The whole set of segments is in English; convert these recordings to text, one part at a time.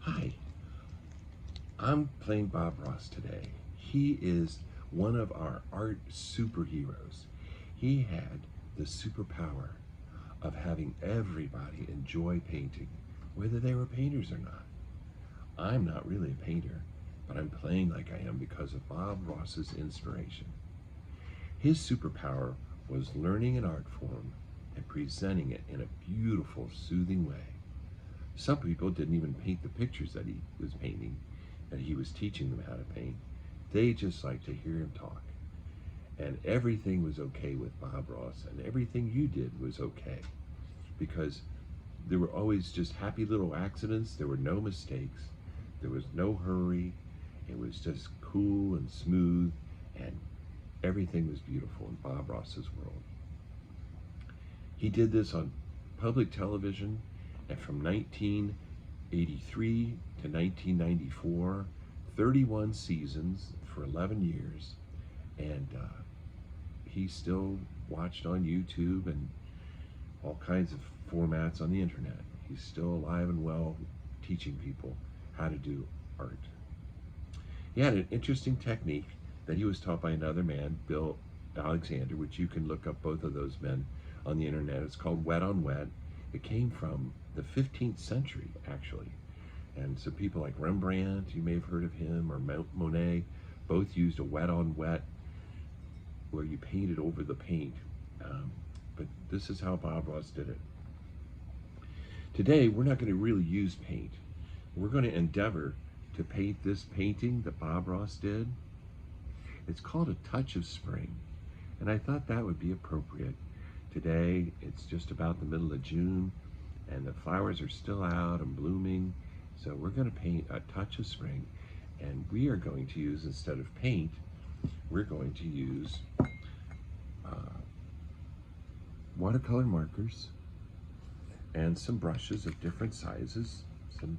Hi, I'm playing Bob Ross today. He is one of our art superheroes. He had the superpower of having everybody enjoy painting, whether they were painters or not. I'm not really a painter, but I'm playing like I am because of Bob Ross's inspiration. His superpower was learning an art form and presenting it in a beautiful, soothing way. Some people didn't even paint the pictures that he was painting, and he was teaching them how to paint. They just liked to hear him talk. And everything was okay with Bob Ross, and everything you did was okay because there were always just happy little accidents. There were no mistakes. There was no hurry. It was just cool and smooth, and everything was beautiful in Bob Ross's world. He did this on public television, and from 1983 to 1994, 31 seasons for 11 years, and he's still watched on YouTube and all kinds of formats on the internet. He's still alive and well, teaching people how to do art. He had an interesting technique that he was taught by another man, Bill Alexander, which you can look up both of those men on the internet. It's called wet on wet. It came from the 15th century, actually. And so people like Rembrandt, you may have heard of him, or Monet, both used a wet on wet where you painted over the paint. But this is how Bob Ross did it. Today, we're not going to really use paint. We're going to endeavor to paint this painting that Bob Ross did. It's called A Touch of Spring, and I thought that would be appropriate. Today, it's just about the middle of June, and the flowers are still out and blooming, so we're going to paint a touch of spring, and we are going to use, instead of paint, we're going to use watercolor markers and some brushes of different sizes, some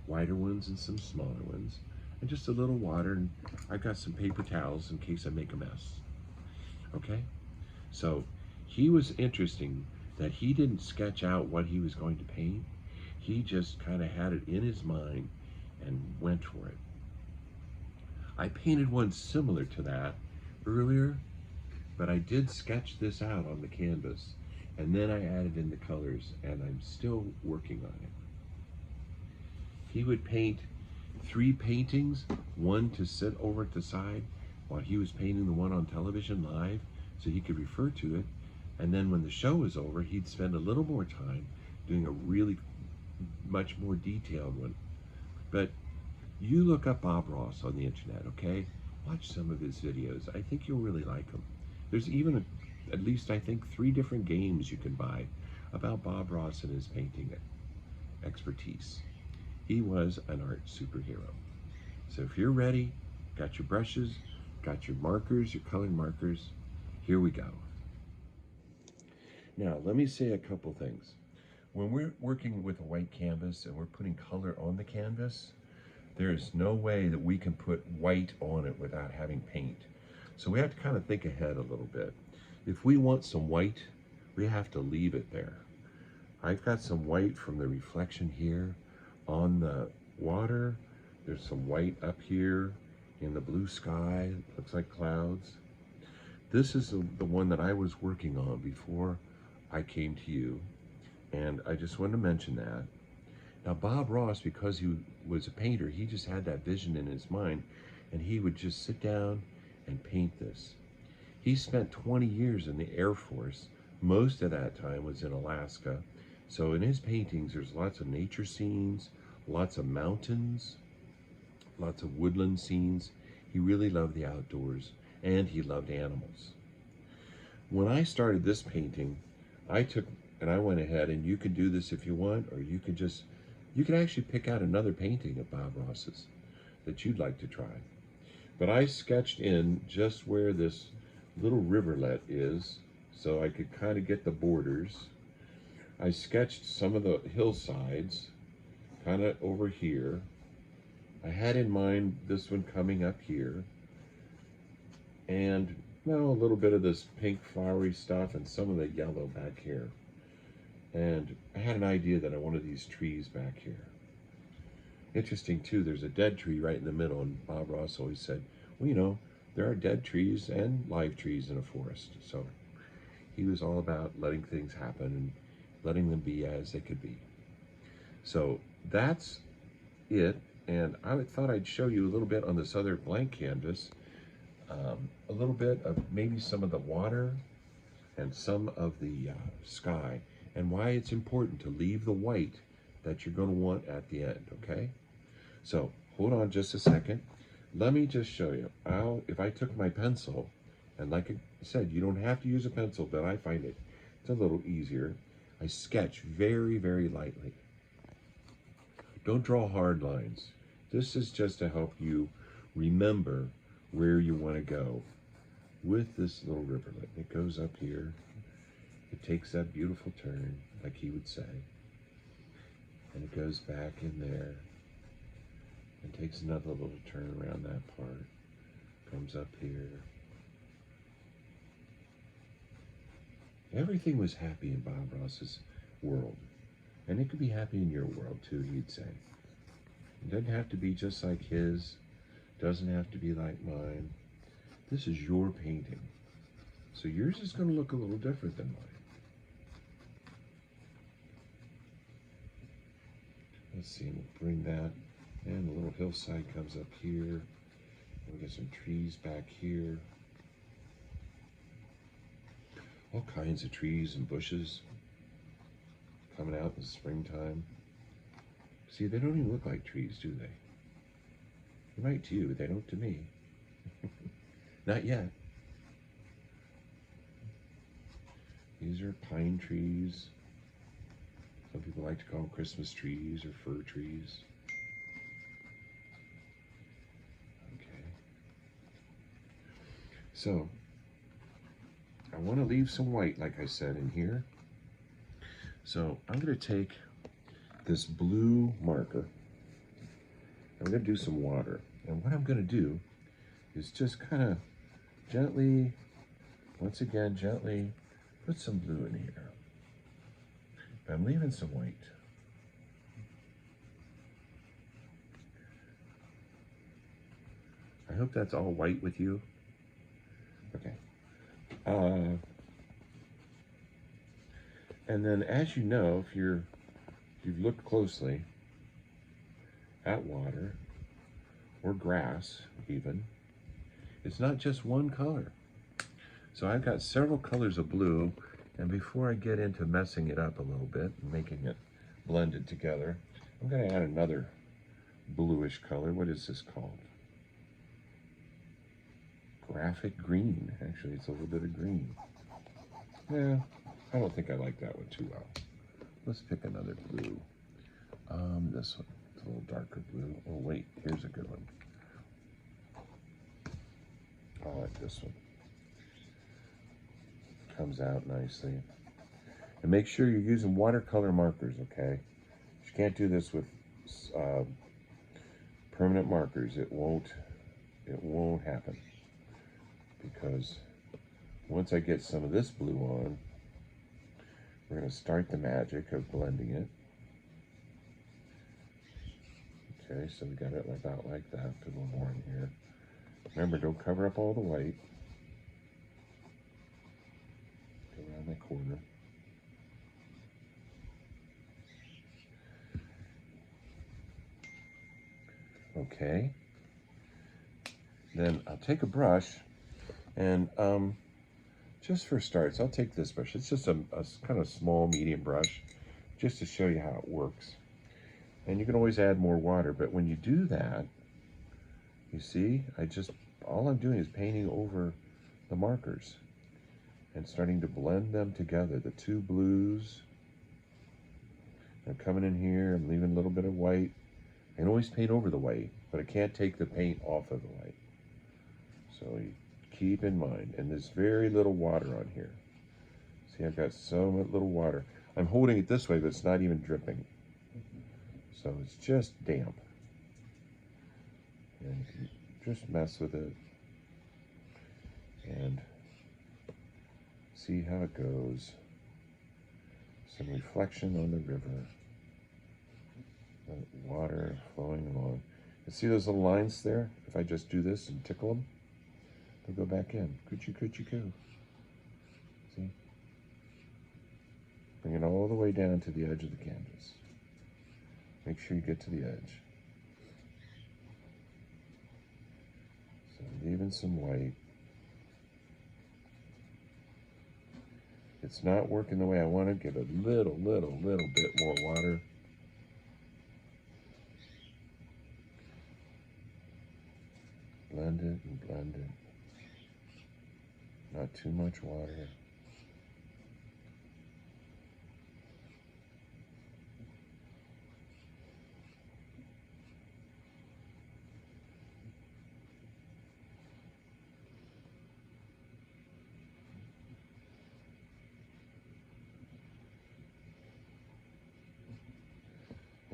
wider ones and some smaller ones, and just a little water, and I've got some paper towels in case I make a mess. Okay? So he was interesting that he didn't sketch out what he was going to paint. He just kind of had it in his mind and went for it. I painted one similar to that earlier, but I did sketch this out on the canvas, and then I added in the colors, and I'm still working on it. He would paint 3 paintings, one to sit over at the side while he was painting the one on television live so he could refer to it. And then when the show was over, he'd spend a little more time doing a really much more detailed one. But you look up Bob Ross on the internet, okay? Watch some of his videos. I think you'll really like them. There's even at least, I think, 3 different games you can buy about Bob Ross and his painting expertise. He was an art superhero. So if you're ready, got your brushes, got your markers, your colored markers, here we go. Now, let me say a couple things. When we're working with a white canvas and we're putting color on the canvas, there is no way that we can put white on it without having paint. So we have to kind of think ahead a little bit. If we want some white, we have to leave it there. I've got some white from the reflection here on the water. There's some white up here in the blue sky. It looks like clouds. This is the one that I was working on before I came to you, and I just wanted to mention that. Now, Bob Ross, because he was a painter, he just had that vision in his mind, and he would just sit down and paint this. He spent 20 years in the Air Force. Most of that time was in Alaska. So in his paintings, there's lots of nature scenes, lots of mountains, lots of woodland scenes. He really loved the outdoors, and he loved animals. When I started this painting, I went ahead, and you can do this if you want, or you can actually pick out another painting of Bob Ross's that you'd like to try. But I sketched in just where this little rivulet is, so I could kind of get the borders. I sketched some of the hillsides, kind of over here. I had in mind this one coming up here, and a little bit of this pink flowery stuff and some of the yellow back here. And I had an idea that I wanted these trees back here. Interesting too, there's a dead tree right in the middle, and Bob Ross always said, well, you know, there are dead trees and live trees in a forest. So he was all about letting things happen and letting them be as they could be. So that's it. And I thought I'd show you a little bit on this other blank canvas, a little bit of maybe some of the water and some of the sky, and why it's important to leave the white that you're going to want at the end, okay? So hold on just a second. Let me just show you. If I took my pencil, and like I said, you don't have to use a pencil, but I find it's a little easier. I sketch very, very lightly. Don't draw hard lines. This is just to help you remember where you want to go with this little riverlet. It goes up here. It takes that beautiful turn, like he would say. And it goes back in there and takes another little turn around that part. Comes up here. Everything was happy in Bob Ross's world. And it could be happy in your world too, he'd say. It doesn't have to be just like his. Doesn't have to be like mine. This is your painting. So yours is going to look a little different than mine. Let's see, we'll bring that. And the little hillside comes up here. We'll get some trees back here. All kinds of trees and bushes coming out in the springtime. See, they don't even look like trees, do they? They might to you, they don't to me. Not yet. These are pine trees. Some people like to call them Christmas trees or fir trees. Okay. So, I want to leave some white, like I said, in here. So, I'm going to take this blue marker. I'm going to do some water. And what I'm going to do is just kind of gently, once again, gently put some blue in here. I'm leaving some white. I hope that's all white with you. Okay. And then, as you know, if you've looked closely at water or grass even, it's not just one color. So I've got several colors of blue, and before I get into messing it up a little bit and making it blended together, I'm going to add another bluish color. What is this called? Graphic green. Actually, it's a little bit of green. Yeah, I don't think I like that one too well. Let's pick another blue. This one. It's a little darker blue. Oh wait, here's a good one. I like this one. Comes out nicely. And make sure you're using watercolor markers, okay? You can't do this with permanent markers. It won't happen. Because once I get some of this blue on, we're going to start the magic of blending it. Okay, so we got it about like that. Put a little more in here. Remember, don't cover up all the white. Go around that corner. Okay. Then I'll take a brush, and just for starts, I'll take this brush. It's just a kind of small, medium brush, just to show you how it works. And you can always add more water, but when you do that, you see, all I'm doing is painting over the markers and starting to blend them together, the two blues. I'm coming in here, I'm leaving a little bit of white. I can always paint over the white, but I can't take the paint off of the white. So you keep in mind, and there's very little water on here. See, I've got so much little water. I'm holding it this way, but it's not even dripping. So it's just damp. And you can just mess with it and see how it goes. Some reflection on the river. water flowing along. You see those little lines there? If I just do this and tickle them, they'll go back in. Coochie, coochie, coo. See? Bring it all the way down to the edge of the canvas. Make sure you get to the edge. So leaving some white. It's not working the way I want to. Give a little bit more water. Blend it and blend it. Not too much water.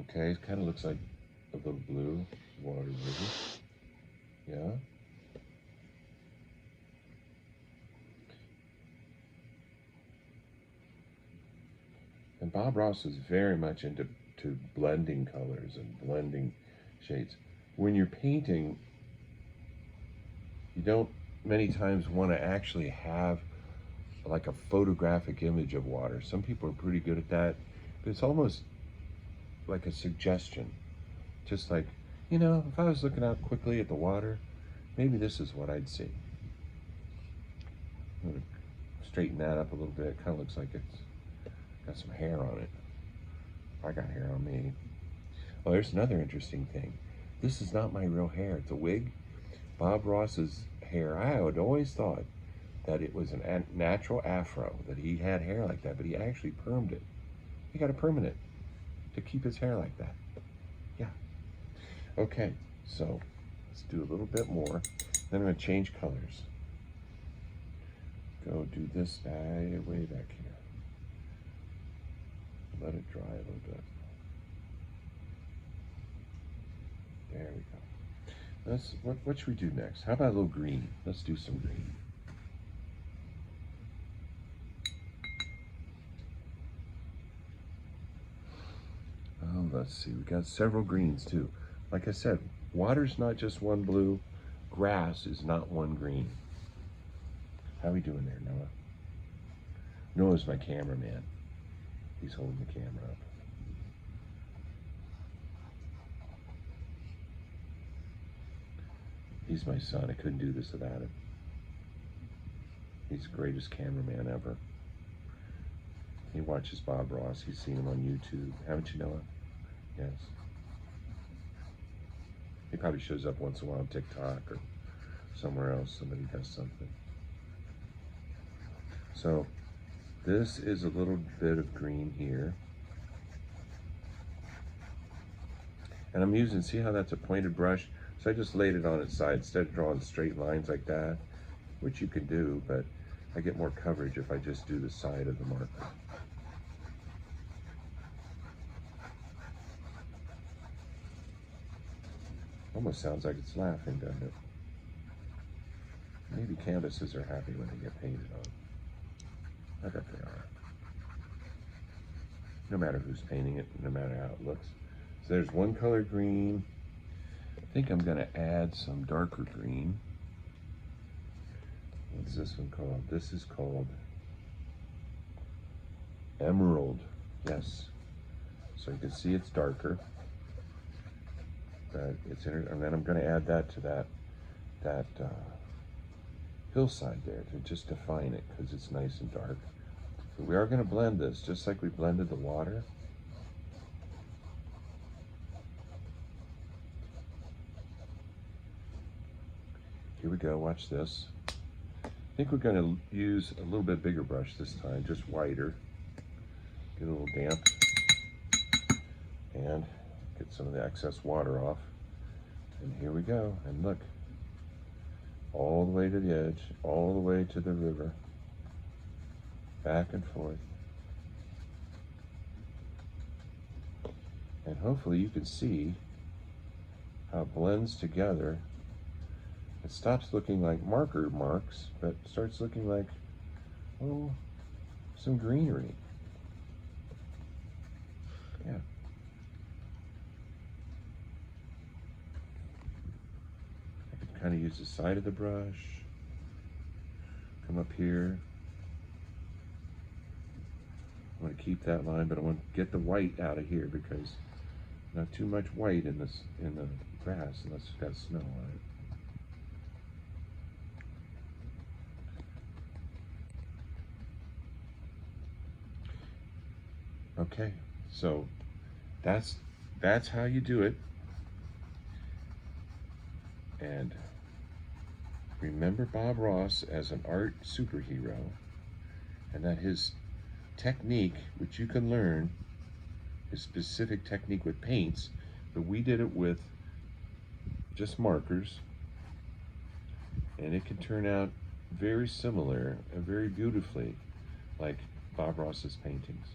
Okay, it kind of looks like a little blue water river. Yeah. And Bob Ross is very much into blending colors and blending shades. When you're painting, you don't many times want to actually have like a photographic image of water. Some people are pretty good at that, but it's almost like a suggestion. Just like, you know, if I was looking out quickly at the water, maybe this is what I'd see. I'm gonna straighten that up a little bit. It kind of looks like it's got some hair on it. I got hair on me. Oh, there's another interesting thing. This is not my real hair. It's a wig. Bob Ross's hair, I had always thought that it was a natural afro, that he had hair like that, but he actually permed it. He got a permanent to keep his hair like that. Yeah. Okay, so let's do a little bit more. Then I'm going to change colors. Go do this way back here. Let it dry a little bit. There we go. What should we do next? How about a little green? Let's do some green. Oh, let's see. We got several greens too. Like I said, water's not just one blue. Grass is not one green. How we doing there, Noah? Noah's my cameraman. He's holding the camera up. He's my son. I couldn't do this without him. He's the greatest cameraman ever. He watches Bob Ross. He's seen him on YouTube. Haven't you, Noah? Yes. He probably shows up once in a while on TikTok or somewhere else. Somebody does something. So this is a little bit of green here. And I'm using, see how that's a pointed brush? So I just laid it on its side instead of drawing straight lines like that, which you can do, but I get more coverage if I just do the side of the marker. Almost sounds like it's laughing, doesn't it? Maybe canvases are happy when they get painted on. I bet they are. No matter who's painting it, no matter how it looks. So there's one color green. I think I'm gonna add some darker green. What's this one called? This is called Emerald. Yes. So you can see it's darker. And then I'm going to add that to that hillside there to just define it because it's nice and dark. So we are going to blend this just like we blended the water. Here we go, watch this. I think we're going to use a little bit bigger brush this time, just wider. Get a little damp and get some of the excess water off. And here we go, and look, all the way to the edge, all the way to the river, back and forth. And hopefully you can see how it blends together. It stops looking like marker marks, but starts looking like, oh, some greenery. Yeah. kind of use the side of the brush. Come up here. I want to keep that line, but I want to get the white out of here because not too much white in the grass unless it's got snow on it. Okay, so that's how you do it. And remember Bob Ross as an art superhero, and that his technique, which you can learn, is specific technique with paints, but we did it with just markers, and it can turn out very similar and very beautifully like Bob Ross's paintings.